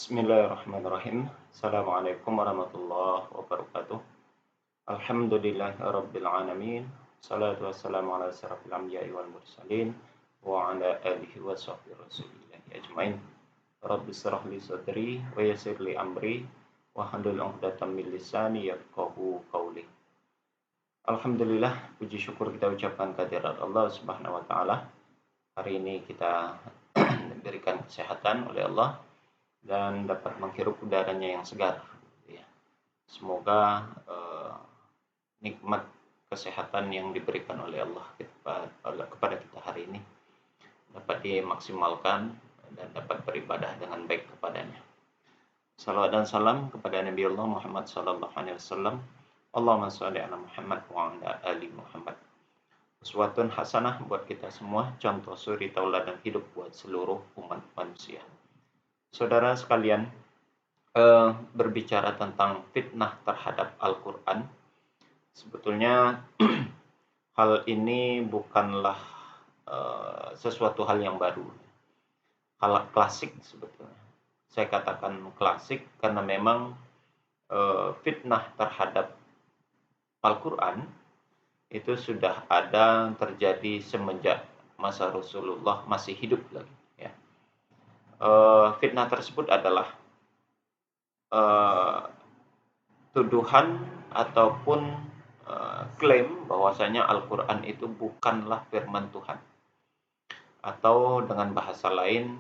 Bismillahirrahmanirrahim. Assalamualaikum warahmatullahi wabarakatuh. Alhamdulillahirabbil alamin. Salatu wassalamu ala asyrafil anbiya'i wal mursalin wa ala alihi wa sahbihi rasulillahi ajmain. Rabbi shrah li sadri wa yassir li amri wa hlul 'uqdatam min lisani yafqahu qawli. Alhamdulillah, puji syukur kita ucapkan kehadirat Allah Subhanahu wa taala. Hari ini kita diberikan kesehatan oleh Allah dan dapat menghirup udaranya yang segar, ya. Semoga nikmat kesehatan yang diberikan oleh Allah kepada kita hari ini dapat dimaksimalkan dan dapat beribadah dengan baik kepadanya. Salawat dan salam kepada Nabi Allah Muhammad sallallahu alaihi wasallam. Allahumma shalli ala Muhammad wa ala ali Muhammad. Uswatun hasanah buat kita semua, contoh suri tauladan hidup buat seluruh umat manusia. Saudara sekalian, berbicara tentang fitnah terhadap Al-Quran, sebetulnya hal ini bukanlah sesuatu hal yang baru. Hal klasik sebetulnya. Saya katakan klasik karena memang fitnah terhadap Al-Quran itu sudah ada terjadi semenjak masa Rasulullah masih hidup lagi. Fitnah tersebut adalah tuduhan ataupun klaim bahwasanya Al-Quran itu bukanlah firman Tuhan. Atau dengan bahasa lain,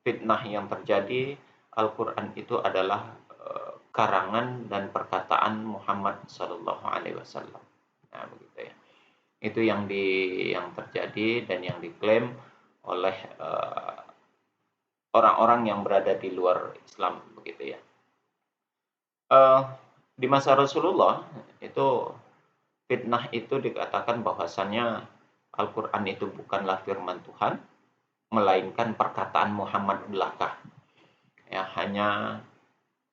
fitnah yang terjadi, Al-Quran itu adalah karangan dan perkataan Muhammad Sallallahu Alaihi Wasallam. Nah, begitu ya. Itu yang terjadi dan yang diklaim oleh orang-orang yang berada di luar Islam, begitu ya. Di masa Rasulullah itu fitnah itu dikatakan bahwasannya Al-Quran itu bukanlah firman Tuhan, melainkan perkataan Muhammad belaka. Ya, hanya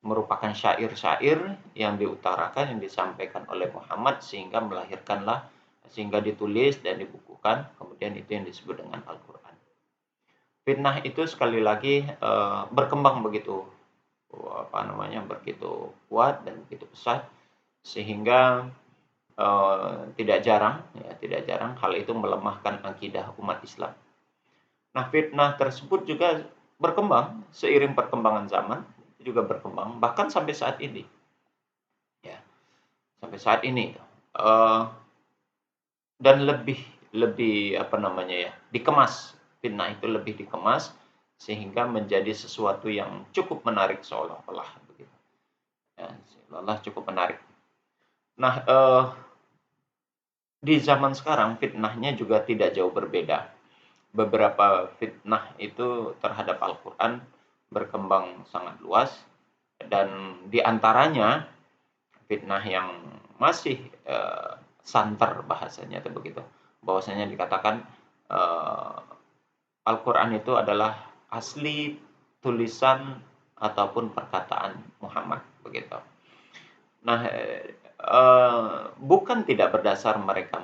merupakan syair-syair yang diutarakan, yang disampaikan oleh Muhammad sehingga ditulis dan dibukukan, kemudian itu yang disebut dengan Al-Quran. Fitnah itu sekali lagi berkembang begitu kuat dan begitu pesat sehingga tidak jarang hal itu melemahkan akidah umat Islam. Nah, fitnah tersebut juga berkembang seiring perkembangan zaman, juga berkembang bahkan sampai saat ini. Ya, sampai saat ini dan lebih dikemas. Fitnah itu lebih dikemas sehingga menjadi sesuatu yang cukup menarik seolah-olah begitu. Ya, seolah-olah cukup menarik. Nah, di zaman sekarang fitnahnya juga tidak jauh berbeda. Beberapa fitnah itu terhadap Al-Quran berkembang sangat luas dan di antaranya fitnah yang masih santer bahasanya itu begitu. Bahwasanya dikatakan Al-Quran itu adalah asli tulisan ataupun perkataan Muhammad begitu. Nah, bukan tidak berdasar mereka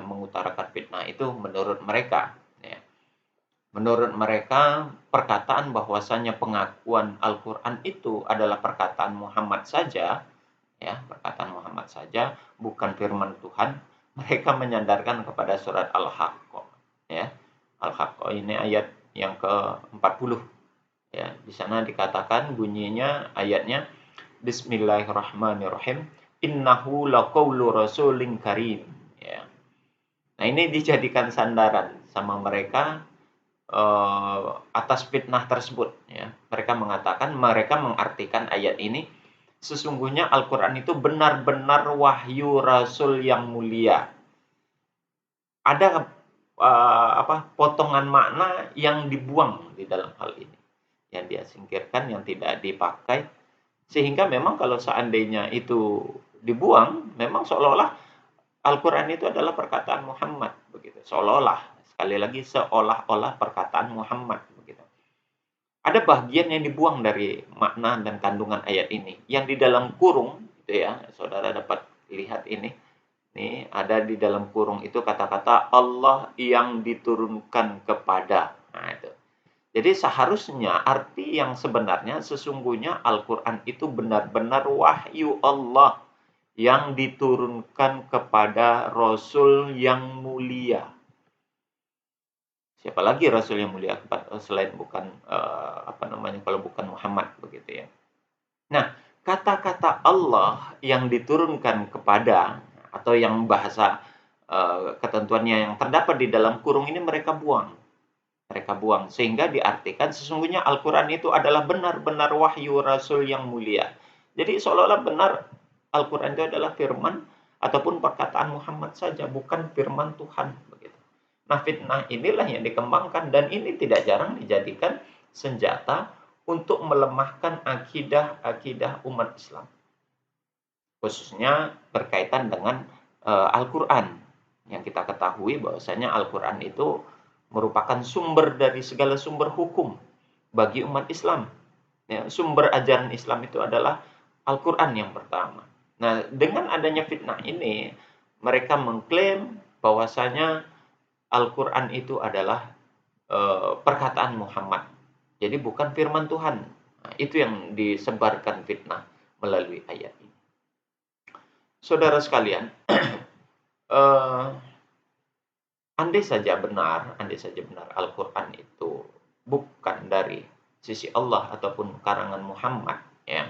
mengutarakan fitnah itu menurut mereka. Ya. Menurut mereka perkataan bahwasanya pengakuan Al-Quran itu adalah perkataan Muhammad saja, ya perkataan Muhammad saja, bukan firman Tuhan. Mereka menyandarkan kepada surat Al-Haqqah. Ya. Al-Haqqah ini ayat yang ke-40. Ya, di sana dikatakan bunyinya ayatnya Bismillahirrahmanirrahim. Innahu laqaulu rasulin karim. Ya. Nah, ini dijadikan sandaran sama mereka atas fitnah tersebut. Ya. Mereka mengartikan ayat ini sesungguhnya Al-Quran itu benar-benar wahyu Rasul yang mulia. Ada potongan makna yang dibuang di dalam hal ini, yang dia singkirkan, yang tidak dipakai, sehingga memang kalau seandainya itu dibuang, memang seolah-olah Al-Quran itu adalah perkataan Muhammad begitu, seolah-olah perkataan Muhammad begitu. Ada bagian yang dibuang dari makna dan kandungan ayat ini, yang di dalam kurung itu ya, saudara dapat lihat ini. Nih, ada di dalam kurung itu kata-kata Allah yang diturunkan kepada. Nah, itu. Jadi seharusnya arti yang sebenarnya sesungguhnya Al-Quran itu benar-benar wahyu Allah yang diturunkan kepada Rasul yang mulia. Siapa lagi Rasul yang mulia selain bukan kalau bukan Muhammad begitu ya. Nah, kata-kata Allah yang diturunkan kepada atau yang bahasa ketentuannya yang terdapat di dalam kurung ini mereka buang. Mereka buang sehingga diartikan sesungguhnya Al-Quran itu adalah benar-benar wahyu Rasul yang mulia. Jadi seolah-olah benar Al-Quran itu adalah firman ataupun perkataan Muhammad saja, bukan firman Tuhan begitu. Nah, fitnah inilah yang dikembangkan dan ini tidak jarang dijadikan senjata untuk melemahkan akidah umat Islam. Khususnya berkaitan dengan Al-Quran. Yang kita ketahui bahwasanya Al-Quran itu merupakan sumber dari segala sumber hukum bagi umat Islam. Ya, sumber ajaran Islam itu adalah Al-Quran yang pertama. Nah, dengan adanya fitnah ini, mereka mengklaim bahwasanya Al-Quran itu adalah perkataan Muhammad. Jadi bukan firman Tuhan. Nah, itu yang disebarkan fitnah melalui ayat ini. Saudara sekalian, andai saja benar Al-Quran itu bukan dari sisi Allah ataupun karangan Muhammad, ya.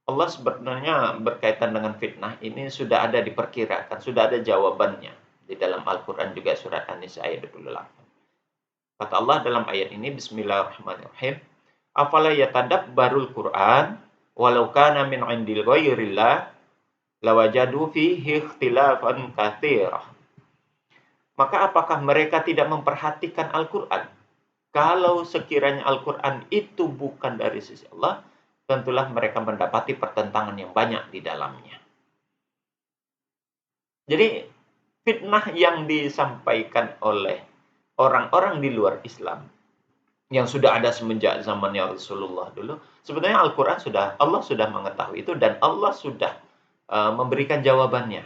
Allah sebenarnya berkaitan dengan fitnah ini sudah ada diperkirakan, sudah ada jawabannya di dalam Al-Quran juga surat An-Nisa ayat 28. Kata Allah dalam ayat ini, Bismillahirrahmanirrahim, afala yatadabbarul Qur'an walau kana min 'indil ghairillah lawajadu fihi ikhtilafan katsira. Maka apakah mereka tidak memperhatikan Al-Quran? Kalau sekiranya Al-Quran itu bukan dari sisi Allah, tentulah mereka mendapati pertentangan yang banyak di dalamnya. Jadi, fitnah yang disampaikan oleh orang-orang di luar Islam, yang sudah ada semenjak zamannya Rasulullah dulu, sebenarnya Al-Quran Allah sudah mengetahui itu dan Allah sudah memberikan jawabannya.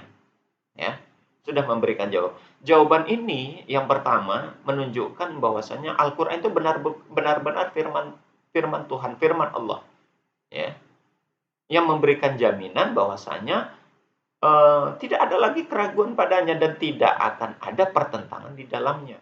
Ya. Sudah memberikan jawaban ini yang pertama menunjukkan bahwasanya Al-Qur'an itu benar-benar firman Tuhan, firman Allah, ya. Yang memberikan jaminan bahwasanya tidak ada lagi keraguan padanya dan tidak akan ada pertentangan di dalamnya.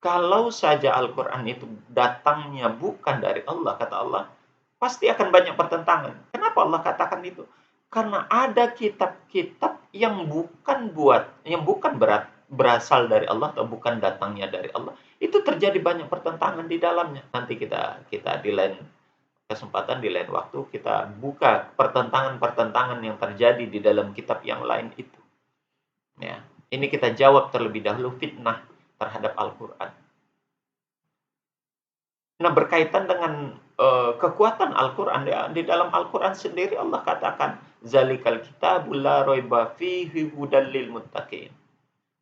Kalau saja Al-Qur'an itu datangnya bukan dari Allah, kata Allah, pasti akan banyak pertentangan. Kenapa Allah katakan itu? Karena ada kitab-kitab yang bukan berasal dari Allah atau bukan datangnya dari Allah, itu terjadi banyak pertentangan di dalamnya. Nanti kita di lain kesempatan, di lain waktu kita buka pertentangan-pertentangan yang terjadi di dalam kitab yang lain itu. Ya, ini kita jawab terlebih dahulu fitnah terhadap Al-Qur'an. Nah, berkaitan dengan kekuatan Al-Qur'an, di dalam Al-Qur'an sendiri Allah katakan, zalikal kitabul la raiba fihi hudal lil muttaqin.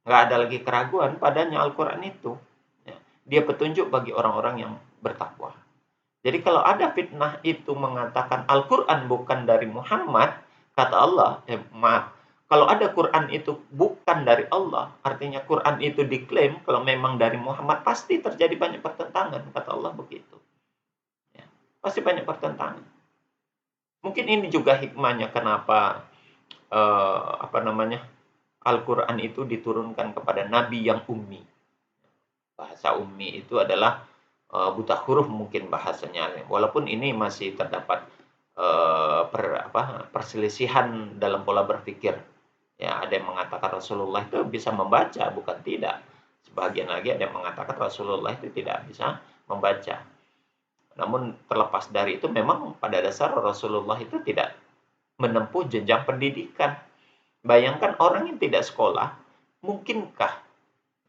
Enggak ada lagi keraguan padanya Al-Qur'an itu. Ya, dia petunjuk bagi orang-orang yang bertakwa. Jadi kalau ada fitnah itu mengatakan Al-Qur'an bukan dari Muhammad, kata Allah, kalau ada Quran itu bukan dari Allah, artinya Quran itu diklaim kalau memang dari Muhammad, pasti terjadi banyak pertentangan, kata Allah begitu. Ya, pasti banyak pertentangan. Mungkin ini juga hikmahnya kenapa Al-Quran itu diturunkan kepada Nabi yang ummi. Bahasa ummi itu adalah buta huruf mungkin bahasanya. Walaupun ini masih terdapat perselisihan dalam pola berpikir. Ya, ada yang mengatakan Rasulullah itu bisa membaca, bukan tidak. Sebagian lagi ada yang mengatakan Rasulullah itu tidak bisa membaca. Namun terlepas dari itu memang pada dasar Rasulullah itu tidak menempuh jenjang pendidikan. Bayangkan orang yang tidak sekolah, mungkinkah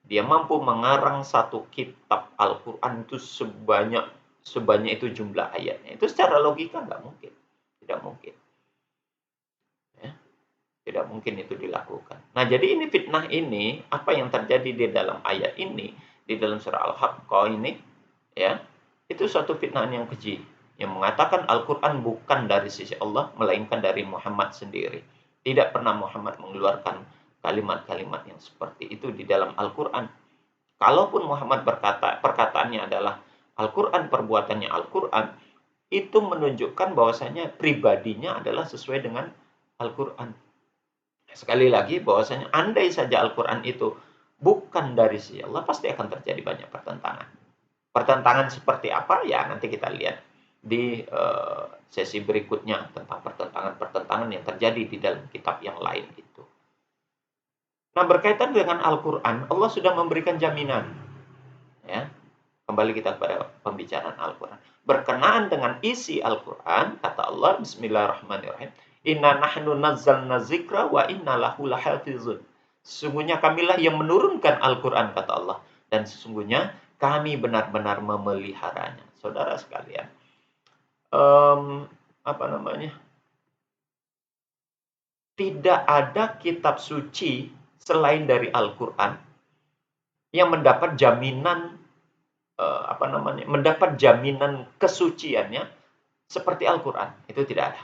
dia mampu mengarang satu kitab Al-Quran itu sebanyak itu jumlah ayatnya? Itu secara logika nggak mungkin. Tidak mungkin. Ya. Tidak mungkin itu dilakukan. Nah, jadi ini fitnah ini, apa yang terjadi di dalam ayat ini, di dalam surah Al-Haqqah ini, ya, itu suatu fitnah yang keji, yang mengatakan Al-Quran bukan dari sisi Allah, melainkan dari Muhammad sendiri. Tidak pernah Muhammad mengeluarkan kalimat-kalimat yang seperti itu di dalam Al-Quran. Kalaupun Muhammad berkata, perkataannya adalah Al-Quran, perbuatannya Al-Quran, itu menunjukkan bahwasanya pribadinya adalah sesuai dengan Al-Quran. Sekali lagi bahwasanya andai saja Al-Quran itu bukan dari si Allah, pasti akan terjadi banyak pertentangan. Pertentangan seperti apa? Ya nanti kita lihat di sesi berikutnya tentang pertentangan-pertentangan yang terjadi di dalam kitab yang lain itu. Nah, berkaitan dengan Al-Quran, Allah sudah memberikan jaminan. Ya, kembali kita kepada pembicaraan Al-Quran. Berkenaan dengan isi Al-Quran, kata Allah, Bismillahirrahmanirrahim, Inna nahnu nazzalna zikra wa inna lahu lahafizun. Sesungguhnya kamilah yang menurunkan Al-Quran, kata Allah. Dan sesungguhnya kami benar-benar memeliharanya. Saudara sekalian, apa namanya? Tidak ada kitab suci selain dari Al-Quran yang mendapat jaminan mendapat jaminan kesuciannya seperti Al-Quran. Itu tidak ada.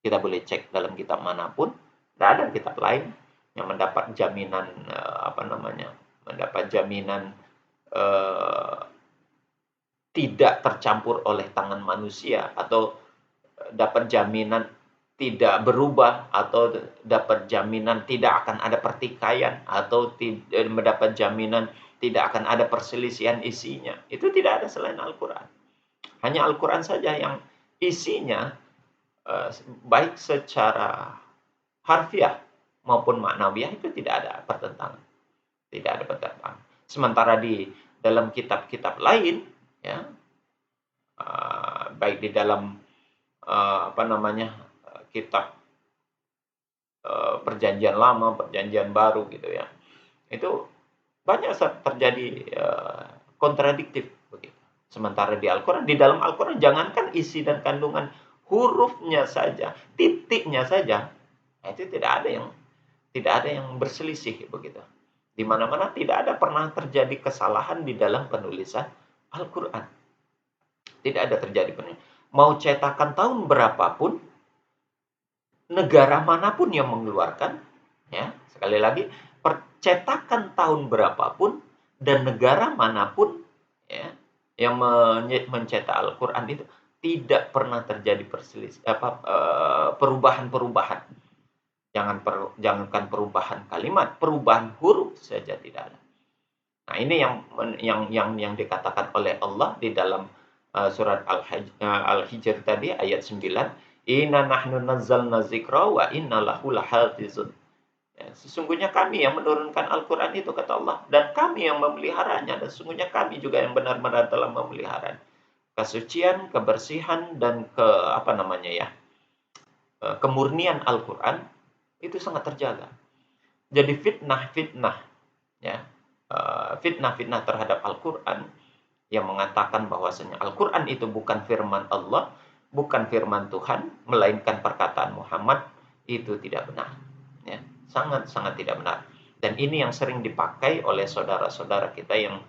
Kita boleh cek dalam kitab manapun, tidak ada kitab lain yang mendapat jaminan mendapat jaminan tidak tercampur oleh tangan manusia, atau dapat jaminan tidak berubah, atau dapat jaminan tidak akan ada pertikaian, atau mendapat jaminan tidak akan ada perselisihan isinya. Itu tidak ada selain Al-Quran. Hanya Al-Quran saja yang isinya baik secara harfiah maupun maknawiah itu tidak ada pertentangan. Tidak ada pertentangan. Sementara di dalam kitab-kitab lain, ya, baik di dalam kitab Perjanjian Lama, Perjanjian Baru gitu ya, itu banyak terjadi kontradiktif begitu. Sementara di Al-Quran, di dalam Al-Quran, jangankan isi dan kandungan hurufnya saja, titiknya saja, itu tidak ada yang berselisih begitu. Di mana-mana tidak ada pernah terjadi kesalahan di dalam penulisan Al-Quran. Tidak ada terjadi. Mau cetakan tahun berapapun, negara manapun yang mengeluarkan, ya, sekali lagi, percetakan tahun berapapun dan negara manapun, ya, yang mencetak Al-Quran itu tidak pernah terjadi perubahan-perubahan. Jangankan perubahan kalimat, perubahan huruf saja tidak ada. Nah, ini yang dikatakan oleh Allah di dalam surat Al-Hijr tadi ayat 9, Inna nahnu nazzalna zikra wa inna lahu lahafizun. Ya, sesungguhnya kami yang menurunkan Al-Quran itu, kata Allah, dan kami yang memeliharanya, dan sesungguhnya kami juga yang benar-benar telah memelihara. Kesucian, kebersihan, dan kemurnian Al-Quran itu sangat terjaga. Jadi fitnah-fitnah, ya, fitnah-fitnah terhadap Al-Quran yang mengatakan bahwasanya Al-Quran itu bukan firman Allah, bukan firman Tuhan, melainkan perkataan Muhammad, itu tidak benar. Ya, sangat-sangat tidak benar. Dan ini yang sering dipakai oleh saudara-saudara kita yang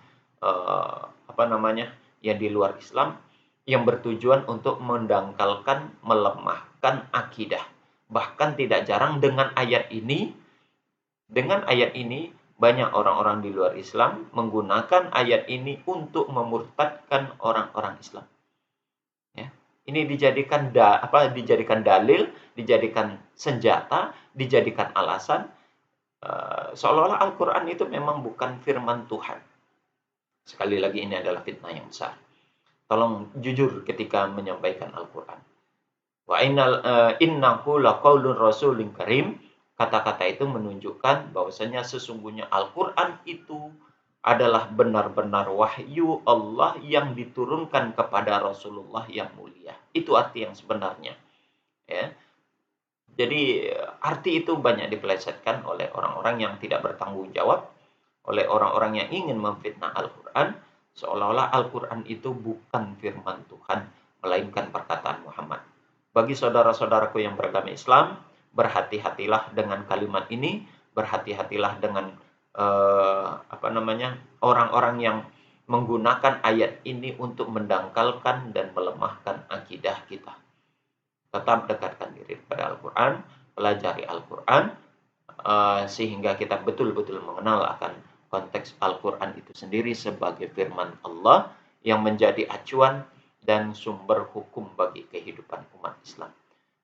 yang di luar Islam, yang bertujuan untuk mendangkalkan, melemahkan akidah. Bahkan tidak jarang dengan ayat ini banyak orang-orang di luar Islam menggunakan ayat ini untuk memurtadkan orang-orang Islam. Ya. Ini dijadikan dalil, dijadikan senjata, dijadikan alasan, seolah-olah Al-Quran itu memang bukan firman Tuhan. Sekali lagi, ini adalah fitnah yang besar. Tolong jujur ketika menyampaikan Al-Quran. Wa innahu laqaulur rasulin karim. Kata-kata itu menunjukkan bahwasanya sesungguhnya Al-Quran itu adalah benar-benar wahyu Allah yang diturunkan kepada Rasulullah yang mulia. Itu arti yang sebenarnya. Ya. Jadi arti itu banyak dipelesetkan oleh orang-orang yang tidak bertanggung jawab, oleh orang-orang yang ingin memfitnah Al-Quran, seolah-olah Al-Quran itu bukan firman Tuhan, melainkan perkataan Muhammad. Bagi saudara-saudaraku yang beragama Islam, berhati-hatilah dengan kalimat ini, berhati-hatilah dengan orang-orang yang menggunakan ayat ini untuk mendangkalkan dan melemahkan akidah kita. Tetap dekatkan diri kepada Al-Quran, pelajari Al-Quran, sehingga kita betul-betul mengenal akan konteks Al-Quran itu sendiri sebagai firman Allah yang menjadi acuan dan sumber hukum bagi kehidupan umat Islam.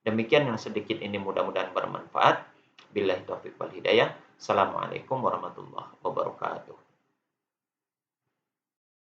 Demikian yang sedikit ini, mudah-mudahan bermanfaat. Billahi taufiq wal hidayah. Assalamualaikum warahmatullahi wabarakatuh.